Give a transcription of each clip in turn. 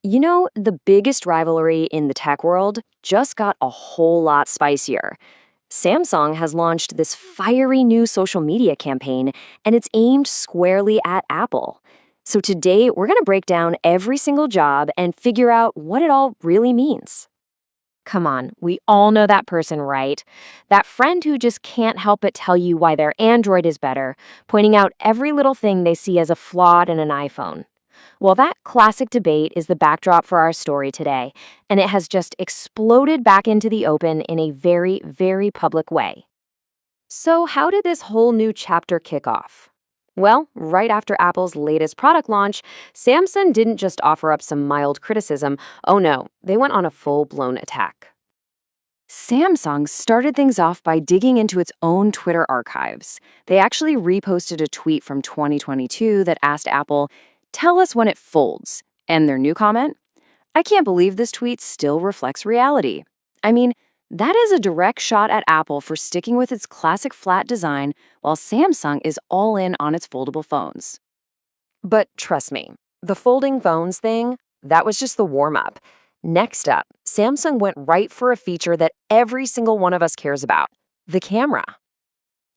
The biggest rivalry in the tech world just got a whole lot spicier. Samsung has launched this fiery new social media campaign, and it's aimed squarely at Apple. So today, we're going to break down every single job and figure out what it all really means. Come on, we all know that person, right? That friend who just can't help but tell you why their Android is better, pointing out every little thing they see as a flaw in an iPhone. Well, that classic debate is the backdrop for our story today, and it has just exploded back into the open in a very, very public way. So, how did this whole new chapter kick off? Well, right after Apple's latest product launch, Samsung didn't just offer up some mild criticism. Oh no, they went on a full-blown attack. Samsung started things off by digging into its own Twitter archives. They actually reposted a tweet from 2022 that asked Apple, "Tell us when it folds." And their new comment? "I can't believe this tweet still reflects reality." I mean, that is a direct shot at Apple for sticking with its classic flat design while Samsung is all in on its foldable phones. But trust me, the folding phones thing, that was just the warm-up. Next up, Samsung went right for a feature that every single one of us cares about, the camera.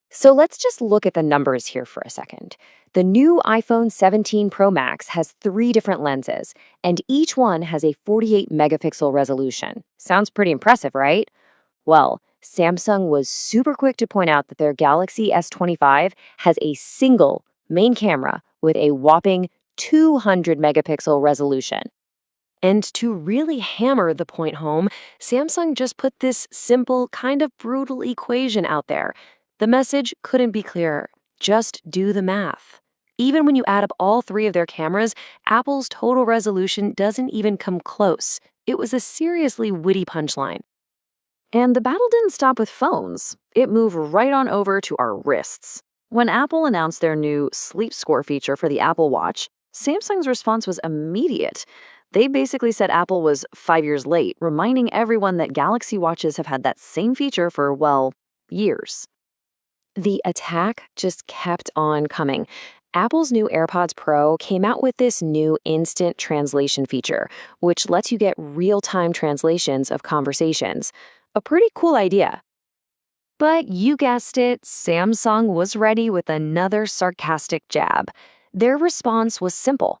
So let's just look at the numbers here for a second. The new iPhone 17 Pro Max has 3 different lenses, and each one has a 48 megapixel resolution. Sounds pretty impressive, right? Well, Samsung was super quick to point out that their Galaxy S25 has a single main camera with a whopping 200 megapixel resolution. And to really hammer the point home, Samsung just put this simple, kind of brutal equation out there. The message couldn't be clearer. Just do the math. Even when you add up all 3 of their cameras, Apple's total resolution doesn't even come close. It was a seriously witty punchline. And the battle didn't stop with phones. It moved right on over to our wrists. When Apple announced their new Sleep Score feature for the Apple Watch, Samsung's response was immediate. They basically said Apple was 5 years late, reminding everyone that Galaxy watches have had that same feature for, well, years. The attack just kept on coming. Apple's new AirPods Pro came out with this new instant translation feature, which lets you get real-time translations of conversations. A pretty cool idea. But you guessed it, Samsung was ready with another sarcastic jab. Their response was simple.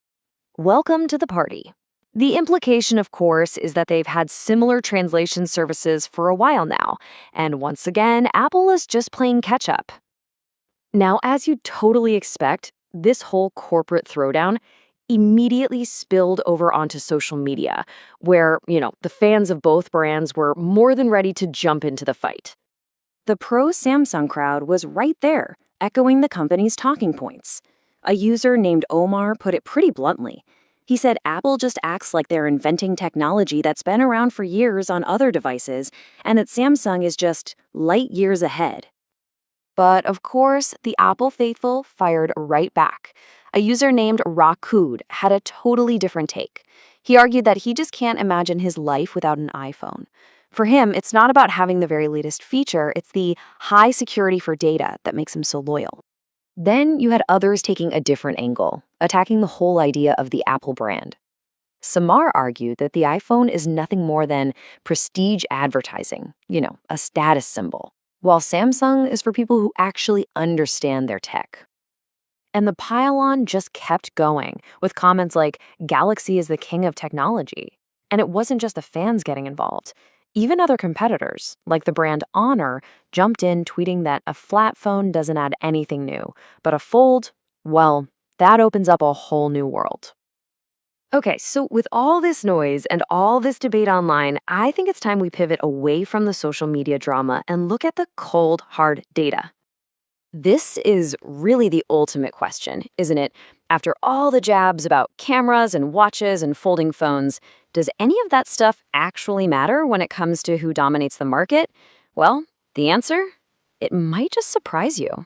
Welcome to the party. The implication, of course, is that they've had similar translation services for a while now, and once again, Apple is just playing catch-up. Now, as you'd totally expect, this whole corporate throwdown immediately spilled over onto social media, where, the fans of both brands were more than ready to jump into the fight. The pro-Samsung crowd was right there, echoing the company's talking points. A user named Omar put it pretty bluntly. He said Apple just acts like they're inventing technology that's been around for years on other devices, and that Samsung is just light years ahead. But of course, the Apple faithful fired right back. A user named Rakud had a totally different take. He argued that he just can't imagine his life without an iPhone. For him, it's not about having the very latest feature, it's the high security for data that makes him so loyal. Then you had others taking a different angle, attacking the whole idea of the Apple brand. Samar argued that the iPhone is nothing more than prestige advertising, a status symbol, while Samsung is for people who actually understand their tech. And the pile-on just kept going, with comments like, Galaxy is the king of technology. And it wasn't just the fans getting involved. Even other competitors, like the brand Honor, jumped in tweeting that a flat phone doesn't add anything new, but a fold, well, that opens up a whole new world. Okay, so with all this noise and all this debate online, I think it's time we pivot away from the social media drama and look at the cold, hard data. This is really the ultimate question, isn't it? After all the jabs about cameras and watches and folding phones, does any of that stuff actually matter when it comes to who dominates the market? Well, the answer? It might just surprise you.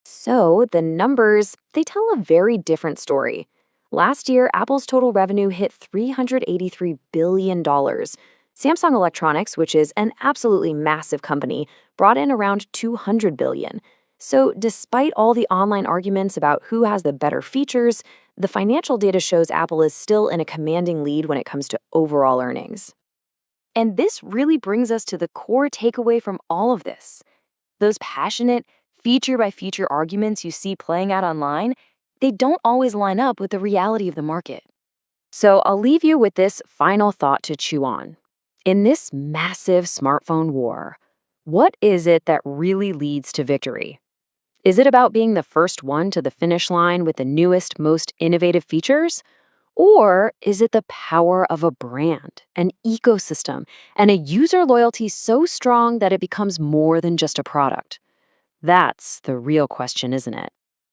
So the numbers, they tell a very different story. Last year, Apple's total revenue hit $383 billion. Samsung Electronics, which is an absolutely massive company, brought in around $200 billion. So despite all the online arguments about who has the better features, the financial data shows Apple is still in a commanding lead when it comes to overall earnings. And this really brings us to the core takeaway from all of this. Those passionate, feature by feature arguments you see playing out online, they don't always line up with the reality of the market. So I'll leave you with this final thought to chew on. In this massive smartphone war, what is it that really leads to victory? Is it about being the first one to the finish line with the newest, most innovative features? Or is it the power of a brand, an ecosystem, and a user loyalty so strong that it becomes more than just a product? That's the real question, isn't it?